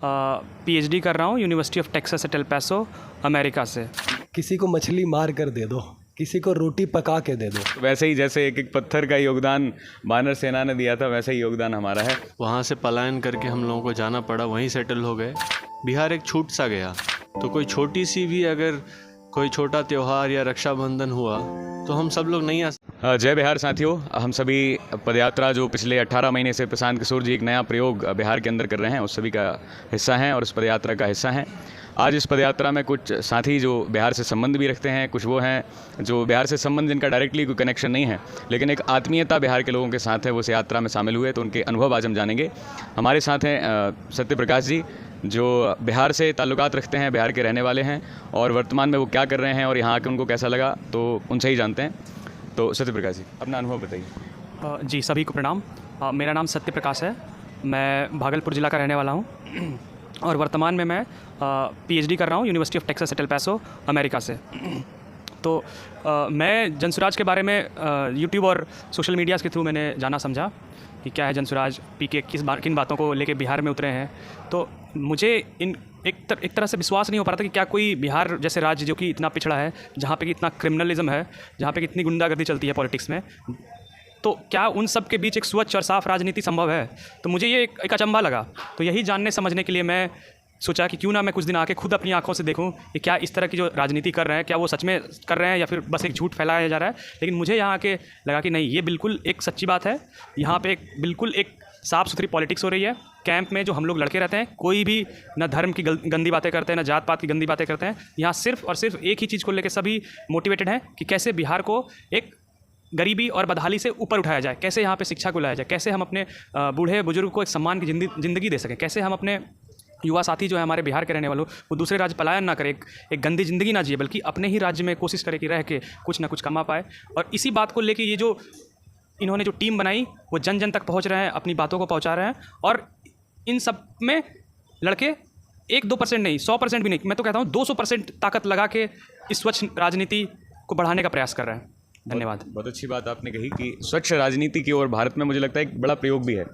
PhD कर रहा हूँ university of Texas at El Paso America से। किसी को मछली मार कर दे दो, किसी को रोटी पका के दे दो। वैसे ही जैसे एक एक पत्थर का योगदान वानर सेना ने दिया था, वैसा ही योगदान हमारा है। वहाँ से पलायन करके हम लोगों को जाना पड़ा, वहीं सेटल हो गए। बिहार एक छूट सा गया, तो कोई छोटी सी भी अगर कोई छोटा त्यौहार या रक्षाबंधन हुआ तो हम सब लोग नहीं आ। जय बिहार साथियों, हम सभी पदयात्रा जो पिछले 18 महीने से प्रशांत किशोर जी एक नया प्रयोग बिहार के अंदर कर रहे हैं, उस सभी का हिस्सा हैं और उस पदयात्रा का हिस्सा हैं। आज इस पदयात्रा में कुछ साथी जो बिहार से संबंध भी रखते हैं, कुछ वो हैं जो बिहार से संबंध जिनका डायरेक्टली कोई कनेक्शन नहीं है, लेकिन एक आत्मीयता बिहार के लोगों के साथ है, वो इस यात्रा में शामिल हुए, तो उनके अनुभव आज हम जानेंगे। हमारे साथ हैं सत्य प्रकाश जी, जो बिहार से ताल्लुकात रखते हैं, बिहार के रहने वाले हैं और वर्तमान में वो क्या कर रहे हैं और यहाँ आकर उनको कैसा लगा, तो उनसे ही जानते हैं। तो सत्य प्रकाश जी, अपना अनुभव बताइए। जी, सभी को प्रणाम। मेरा नाम सत्य प्रकाश है, मैं भागलपुर ज़िला का रहने वाला हूँ और वर्तमान में मैं पीएचडी कर रहा हूँ university of Texas at El Paso America से। तो मैं जनसुराज के बारे में यूट्यूब और सोशल मीडिया के थ्रू मैंने जाना समझा कि क्या है जनसुराज, पीके किन बातों को लेके बिहार में उतरे हैं। तो मुझे एक तरह से विश्वास नहीं हो पा रहा था कि क्या कोई बिहार जैसे राज्य जो कि इतना पिछड़ा है, जहाँ पे कि इतना क्रिमिनलिज्म है, जहाँ पे कितनी गुंडागर्दी चलती है पॉलिटिक्स में, तो क्या उन सब के बीच एक स्वच्छ और साफ राजनीति संभव है। तो मुझे ये एक अचंभा लगा। तो यही जानने समझने के लिए मैं सोचा कि क्यों ना मैं कुछ दिन आके खुद अपनी आंखों से देखूं कि क्या इस तरह की जो राजनीति कर रहे हैं, क्या वो सच में कर रहे हैं या फिर बस एक झूठ फैलाया जा रहा है। लेकिन मुझे यहाँ आके लगा कि नहीं, ये बिल्कुल एक सच्ची बात है। यहाँ पे बिल्कुल एक साफ़ सुथरी पॉलिटिक्स हो रही है। कैंप में जो हम लोग लड़के रहते हैं, कोई भी ना धर्म की गंदी बातें करते हैं, ना जात पात की गंदी बातें करते हैं। यहाँ सिर्फ और सिर्फ एक ही चीज़ को लेकर सभी मोटिवेटेड हैं कि कैसे बिहार को एक गरीबी और बदहाली से ऊपर उठाया जाए, कैसे यहाँ पे शिक्षा को लाया जाए, कैसे हम अपने बूढ़े बुजुर्ग को एक सम्मान की ज़िंदगी दे सकें, कैसे हम अपने युवा साथी जो है हमारे बिहार के रहने वालों, वो दूसरे राज्य पलायन ना करे, एक गंदी ज़िंदगी ना जिए, बल्कि अपने ही राज्य में कोशिश करे कि रह के कुछ ना कुछ कमा पाए। और इसी बात को लेके ये जो इन्होंने जो टीम बनाई, वो जन जन तक पहुँच रहे हैं, अपनी बातों को पहुँचा रहे हैं। और इन सब में लड़के 1-2% नहीं, 100% भी नहीं, मैं तो कहता हूँ 200% ताकत लगा के इस स्वच्छ राजनीति को बढ़ाने का प्रयास कर रहे हैं। धन्यवाद। बहुत अच्छी बात आपने कही कि स्वच्छ राजनीति की ओर भारत में मुझे लगता है एक बड़ा प्रयोग भी है,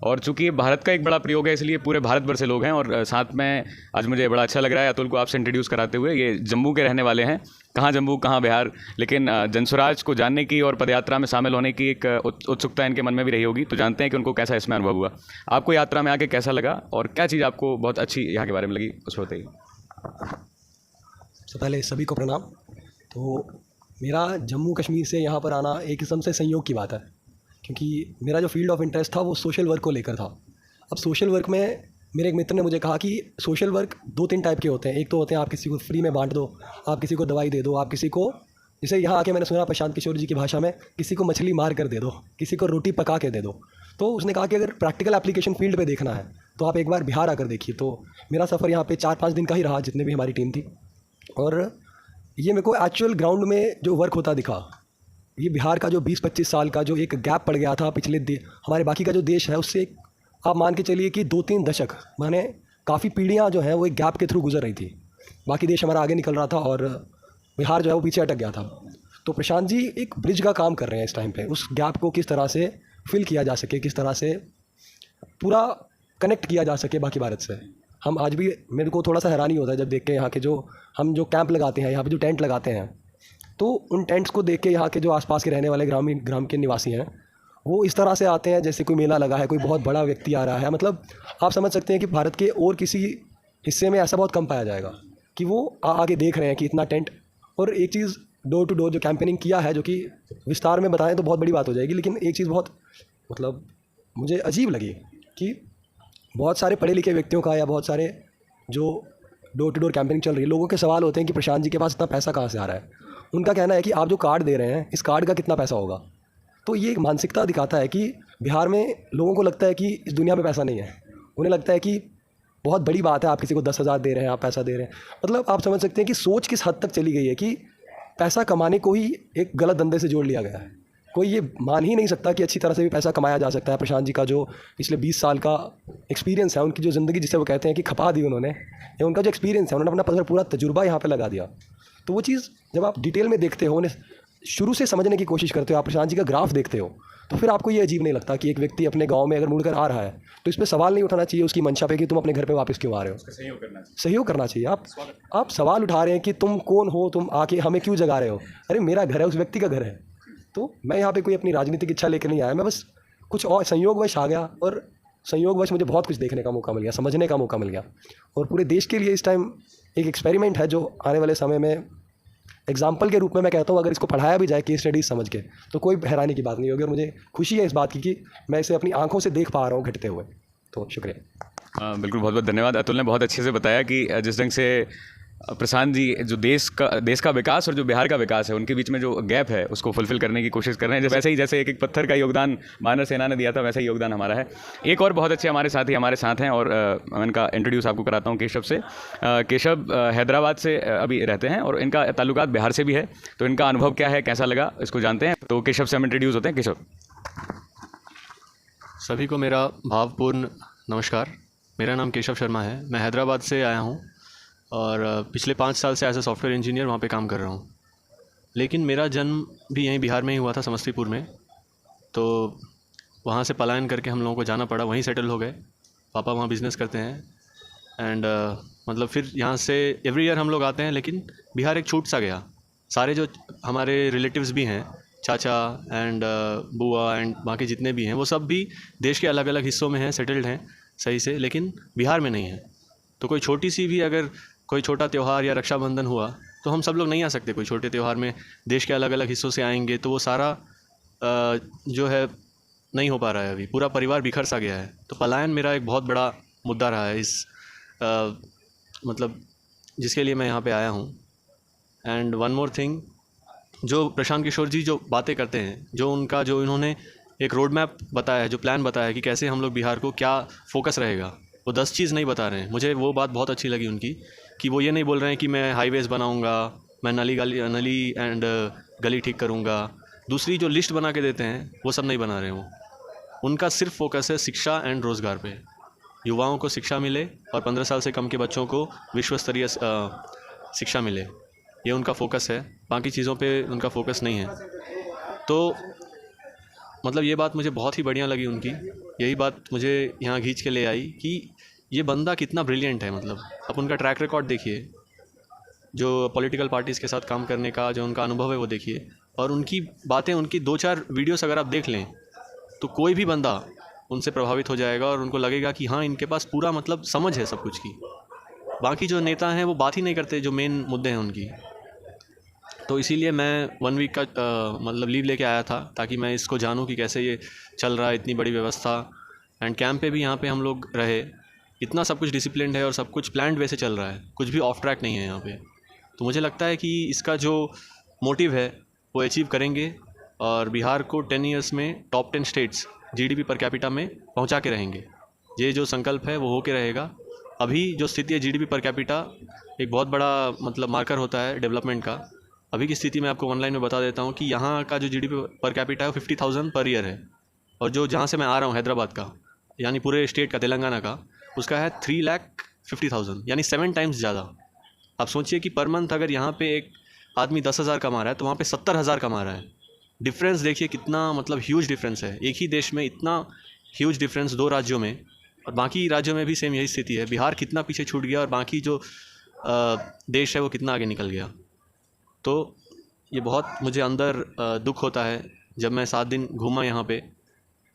और चूंकि ये भारत का एक बड़ा प्रयोग है, इसलिए पूरे भारत भर से लोग हैं। और साथ में आज मुझे बड़ा अच्छा लग रहा है अतुल को आपसे इंट्रोड्यूस कराते हुए। ये जम्मू के रहने वाले हैं, कहाँ जम्मू कहाँ बिहार, लेकिन जनसुराज को जानने की और पदयात्रा में शामिल होने की एक उत्सुकता इनके मन में भी रही होगी। तो जानते हैं कि उनको कैसा इसमें अनुभव हुआ। आपको यात्रा में आके कैसा लगा और क्या चीज़ आपको बहुत अच्छी यहाँ के बारे में लगी, उसको बताइए। सबसे पहले सभी को प्रणाम। तो मेरा जम्मू कश्मीर से यहाँ पर आना एक किस्म से संयोग की बात है, क्योंकि मेरा जो फील्ड ऑफ इंटरेस्ट था वो सोशल वर्क को लेकर था। अब सोशल वर्क में मेरे एक मित्र ने मुझे कहा कि सोशल वर्क 2-3 टाइप के होते हैं। एक तो होते हैं आप किसी को फ्री में बांट दो, आप किसी को दवाई दे दो, आप किसी को, जैसे यहाँ आके मैंने सुना प्रशांत किशोर जी की भाषा में, किसी को मछली मार कर दे दो, किसी को रोटी पका के दे दो। तो उसने कहा कि अगर प्रैक्टिकल एप्लीकेशन फील्ड पे देखना है तो आप एक बार बिहार आकर देखिए। तो मेरा सफ़र यहाँ पे 4-5 दिन का ही रहा, जितने भी हमारी टीम थी। और ये मेरे को एक्चुअल ग्राउंड में जो वर्क होता दिखा। ये बिहार का जो 20-25 साल का जो एक गैप पड़ गया था पिछले हमारे बाकी का जो देश है उससे, आप मान के चलिए कि 2-3 दशक, माने काफ़ी पीढ़ियाँ जो हैं वो एक गैप के थ्रू गुजर रही थी। बाकी देश हमारा आगे निकल रहा था और बिहार जो है वो पीछे अटक गया था। तो प्रशांत जी एक ब्रिज का काम कर रहे हैं इस टाइम पे, उस गैप को किस तरह से फिल किया जा सके, किस तरह से पूरा कनेक्ट किया जा सके बाकी भारत से। हम आज भी, मेरे को थोड़ा सा हैरानी होता है जब देख के यहाँ के हम जो कैंप लगाते हैं, यहाँ पे जो टेंट लगाते हैं, तो उन टेंट्स को देख के यहाँ के जो आसपास के रहने वाले ग्राम के निवासी हैं, वो इस तरह से आते हैं जैसे कोई मेला लगा है, कोई बहुत बड़ा व्यक्ति आ रहा है। मतलब आप समझ सकते हैं कि भारत के और किसी हिस्से में ऐसा बहुत कम पाया जाएगा कि वो आके देख रहे हैं कि इतना टेंट। और एक चीज़ डोर टू डोर जो कैंपेनिंग किया है, जो कि विस्तार में बताएं तो बहुत बड़ी बात हो जाएगी, लेकिन एक चीज़ बहुत मतलब मुझे अजीब लगी कि बहुत सारे पढ़े लिखे व्यक्तियों का या बहुत सारे जो डोर टू डोर कैंपेनिंग चल रही है, लोगों के सवाल होते हैं कि प्रशांत जी के पास इतना पैसा कहाँ से आ रहा है। उनका कहना है कि आप जो कार्ड दे रहे हैं, इस कार्ड का कितना पैसा होगा। तो ये एक मानसिकता दिखाता है कि बिहार में लोगों को लगता है कि इस दुनिया में पैसा नहीं है। उन्हें लगता है कि बहुत बड़ी बात है आप किसी को 10,000 दे रहे हैं, आप पैसा दे रहे हैं। मतलब आप समझ सकते हैं कि सोच किस हद तक चली गई है कि पैसा कमाने को ही एक गलत धंधे से जोड़ लिया गया है। कोई ये मान ही नहीं सकता कि अच्छी तरह से भी पैसा कमाया जा सकता है। प्रशांत जी का जो पिछले 20 साल का एक्सपीरियंस है, उनकी जो ज़िंदगी जिसे वो कहते हैं कि खपा दी उन्होंने, या उनका जो एक्सपीरियंस है, उन्होंने अपना पूरा तजुर्बा यहाँ पे लगा दिया। तो वो चीज़ जब आप डिटेल में देखते हो, उन्हें शुरू से समझने की कोशिश करते हो, आप प्रशांत जी का ग्राफ देखते हो, तो फिर आपको ये अजीब नहीं लगता कि एक व्यक्ति अपने गांव में अगर मुड़कर आ रहा है तो इस पर सवाल नहीं उठाना चाहिए उसकी मंशा पे कि तुम अपने घर पे वापस क्यों आ रहे हो? सहयोग करना चाहिए। आप सवाल उठा रहे हैं कि तुम कौन हो, तुम आके हमें क्यों जगा रहे हो? अरे मेरा घर है, उस व्यक्ति का घर है। तो मैं यहाँ पे कोई अपनी राजनीतिक इच्छा लेकर नहीं आया, मैं बस कुछ और संयोगवश आ गया और संयोगवश मुझे बहुत कुछ देखने का मौका मिल गया, समझने का मौका मिल गया। और पूरे देश के लिए इस टाइम एक एक्सपेरिमेंट है जो आने वाले समय में एग्जाम्पल के रूप में मैं कहता हूँ अगर इसको पढ़ाया भी जाए केस स्टडीज समझ के तो कोई हैरानी की बात नहीं होगी। और मुझे खुशी है इस बात की कि मैं इसे अपनी आंखों से देख पा रहा हूँ घटते हुए। तो शुक्रिया। बिल्कुल, बहुत बहुत धन्यवाद। अतुल ने बहुत अच्छे से बताया कि जिस ढंग से प्रशांत जी जो देश का विकास और जो बिहार का विकास है उनके बीच में जो गैप है उसको फुलफिल करने की कोशिश कर रहे हैं। वैसे ही जैसे एक एक पत्थर का योगदान वानर सेना ने दिया था वैसा ही योगदान हमारा है। एक और बहुत अच्छे हमारे साथी हमारे साथ हैं और मैं इनका इंट्रोड्यूस आपको कराता हूँ केशव से। केशव हैदराबाद से अभी रहते हैं और इनका ताल्लुकात बिहार से भी है। तो इनका अनुभव क्या है, कैसा लगा, इसको जानते हैं। तो केशव से हम इंट्रोड्यूस होते हैं। केशव। सभी को मेरा भावपूर्ण नमस्कार। मेरा नाम केशव शर्मा है। मैं हैदराबाद से आया हूँ और पिछले 5 साल से एज ए सॉफ्टवेयर इंजीनियर वहाँ पे काम कर रहा हूँ। लेकिन मेरा जन्म भी यहीं बिहार में ही हुआ था, समस्तीपुर में। तो वहाँ से पलायन करके हम लोगों को जाना पड़ा, वहीं सेटल हो गए। पापा वहाँ बिज़नेस करते हैं एंड मतलब फिर यहाँ से एवरी ईयर हम लोग आते हैं। लेकिन बिहार एक छूट सा गया। सारे जो हमारे रिलेटिव्स भी हैं, चाचा एंड बुआ एंड बाकी जितने भी हैं, वो सब भी देश के अलग अलग हिस्सों में हैं, सेटल्ड हैं सही से, लेकिन बिहार में नहीं है। तो कोई छोटी सी भी अगर कोई छोटा त्यौहार या रक्षाबंधन हुआ तो हम सब लोग नहीं आ सकते। कोई छोटे त्यौहार में देश के अलग अलग हिस्सों से आएंगे तो वो सारा जो है नहीं हो पा रहा है। अभी पूरा परिवार बिखर सा गया है। तो पलायन मेरा एक बहुत बड़ा मुद्दा रहा है इस मतलब जिसके लिए मैं यहाँ पे आया हूँ। एंड वन मोर थिंग, जो प्रशांत किशोर जी जो बातें करते हैं, जो इन्होंने एक रोड मैप बताया है, जो प्लान बताया है कि कैसे हम लोग बिहार को क्या फोकस रहेगा, वो 10 चीज़ नहीं बता रहे हैं। मुझे वो बात बहुत अच्छी लगी उनकी कि वो ये नहीं बोल रहे हैं कि मैं हाईवेज़ बनाऊंगा, मैं नली एंड गली ठीक करूंगा। दूसरी जो लिस्ट बना के देते हैं वो सब नहीं बना रहे हैं। वो उनका सिर्फ फोकस है शिक्षा एंड रोज़गार पे। युवाओं को शिक्षा मिले और 15 साल से कम के बच्चों को विश्व स्तरीय शिक्षा मिले, ये उनका फोकस है। बाकी चीज़ों पे उनका फोकस नहीं है। तो मतलब ये बात मुझे बहुत ही बढ़िया लगी उनकी। यही बात मुझे यहाँ खींच के ले आई कि ये बंदा कितना ब्रिलियंट है। मतलब आप उनका ट्रैक रिकॉर्ड देखिए, जो पॉलिटिकल पार्टीज़ के साथ काम करने का जो उनका अनुभव है वो देखिए, और उनकी बातें, उनकी 2-4 वीडियोस अगर आप देख लें तो कोई भी बंदा उनसे प्रभावित हो जाएगा और उनको लगेगा कि हाँ, इनके पास पूरा मतलब समझ है सब कुछ की। बाकी जो नेता हैं वो बात ही नहीं करते जो मेन मुद्दे हैं उनकी। तो इसीलिए मैं 1 वीक का मतलब लीव लेके आया था ताकि मैं इसको जानूं कि कैसे ये चल रहा है, इतनी बड़ी व्यवस्था। एंड कैंप पे भी यहाँ पे हम लोग रहे, इतना सब कुछ डिसिप्लिन्ड है और सब कुछ प्लान्ड वे से चल रहा है, कुछ भी ऑफ ट्रैक नहीं है यहाँ पे। तो मुझे लगता है कि इसका जो मोटिव है वो अचीव करेंगे और बिहार को 10 ईयर्स में top 10 states GDP per capita में पहुँचा के रहेंगे। ये जो संकल्प है वो हो के रहेगा। अभी जो स्थिति है GDP पर कैपिटा एक बहुत बड़ा मतलब मार्कर होता है डेवलपमेंट का। अभी की स्थिति मैं आपको ऑनलाइन में बता देता हूँ कि यहाँ का जो GDP पर कैपिटा है 50,000 पर ईयर है, और जो जहाँ से मैं आ रहा हूँ हैदराबाद का, यानी पूरे स्टेट का, तेलंगाना का, उसका है 3,50,000, यानी 7 टाइम्स ज़्यादा। आप सोचिए कि पर मंथ अगर यहाँ पे एक आदमी 10,000 कमा रहा है तो वहाँ पे 70,000 कमा रहा है। डिफरेंस देखिए कितना मतलब ह्यूज डिफरेंस है। एक ही देश में इतना ह्यूज डिफरेंस 2 राज्यों में, और बाकी राज्यों में भी सेम यही स्थिति है। बिहार कितना पीछे छूट गया और बाकी जो देश है वो कितना आगे निकल गया। तो ये बहुत मुझे अंदर दुख होता है जब मैं 7 दिन घूमा यहाँ पे,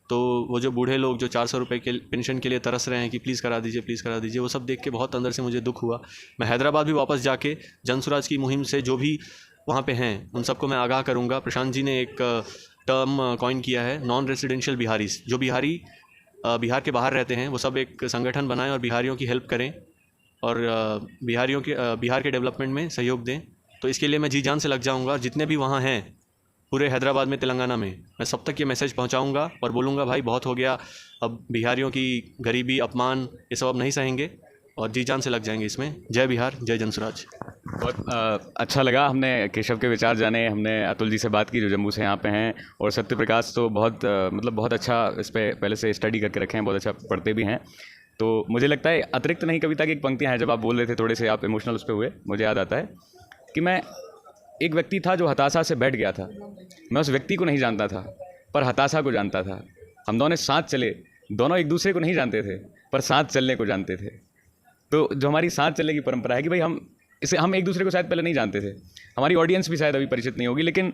तो वो जो बूढ़े लोग जो 400 रुपये के पेंशन के लिए तरस रहे हैं कि प्लीज़ करा दीजिए, प्लीज़ करा दीजिए, वो सब देख के बहुत अंदर से मुझे दुख हुआ। मैं हैदराबाद भी वापस जाके जनसुराज की मुहिम से जो भी वहाँ पे हैं उन सबको मैं आगाह करूँगा। प्रशांत जी ने एक टर्म कॉइन किया है, नॉन रेसिडेंशियल बिहारीज। जो बिहारी बिहार के बाहर रहते हैं वो सब एक संगठन बनाएं और बिहारियों की हेल्प करें और बिहार के डेवलपमेंट में सहयोग दें। तो इसके लिए मैं जी जान से लग जाऊँगा। जितने भी वहाँ हैं पूरे हैदराबाद में, तेलंगाना में, मैं सब तक ये मैसेज पहुँचाऊँगा और बोलूँगा भाई बहुत हो गया, अब बिहारियों की गरीबी, अपमान, ये सब अब नहीं सहेंगे और जी जान से लग जाएंगे इसमें। जय बिहार, जय जनसुराज। बहुत अच्छा लगा, हमने केशव के विचार जाने, हमने अतुल जी से बात की जो जम्मू से यहाँ पे हैं, और सत्य प्रकाश तो बहुत मतलब बहुत अच्छा इस पर पहले से स्टडी करके रखे हैं, बहुत अच्छा पढ़ते भी हैं। तो मुझे लगता है अतिरिक्त नहीं कविता की एक पंक्तियाँ हैं, जब आप बोल रहे थे थोड़े से आप इमोशनल उस पर हुए, मुझे याद आता है कि मैं एक व्यक्ति था जो हताशा से बैठ गया था। मैं उस व्यक्ति को नहीं जानता था, पर हताशा को जानता था। हम दोनों साथ चले, दोनों एक दूसरे को नहीं जानते थे पर साथ चलने को जानते थे। तो जो हमारी साथ चलने की परंपरा है कि भाई हम एक दूसरे को शायद पहले नहीं जानते थे, हमारी ऑडियंस भी शायद अभी परिचित नहीं होगी, लेकिन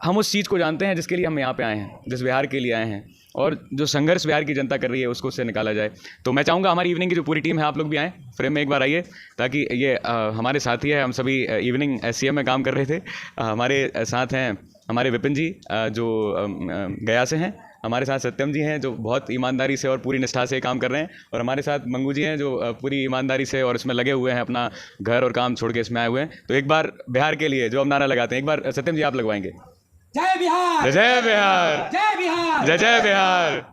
हम उस चीज़ को जानते हैं जिसके लिए हम यहाँ पे आए हैं, जिस बिहार के लिए आए हैं, और जो संघर्ष बिहार की जनता कर रही है उसको उससे निकाला जाए। तो मैं चाहूँगा हमारी इवनिंग की जो पूरी टीम है, आप लोग भी आएँ, फ्रेम में एक बार आइए, ताकि ये हमारे साथी है, हम सभी इवनिंग SCM में काम कर रहे थे। हमारे साथ हैं हमारे विपिन जी जो गया से हैं, हमारे साथ सत्यम जी हैं जो बहुत ईमानदारी से और पूरी निष्ठा से काम कर रहे हैं, और हमारे साथ मंगू जी हैं जो पूरी ईमानदारी से और इसमें लगे हुए हैं, अपना घर और काम छोड़ के इसमें आए हुए हैं। तो एक बार बिहार के लिए जो हम नारा लगाते हैं, एक बार सत्यम जी आप लगवाएंगे। जय बिहार, जय जय बिहार, जय बिहार, जय जय बिहार।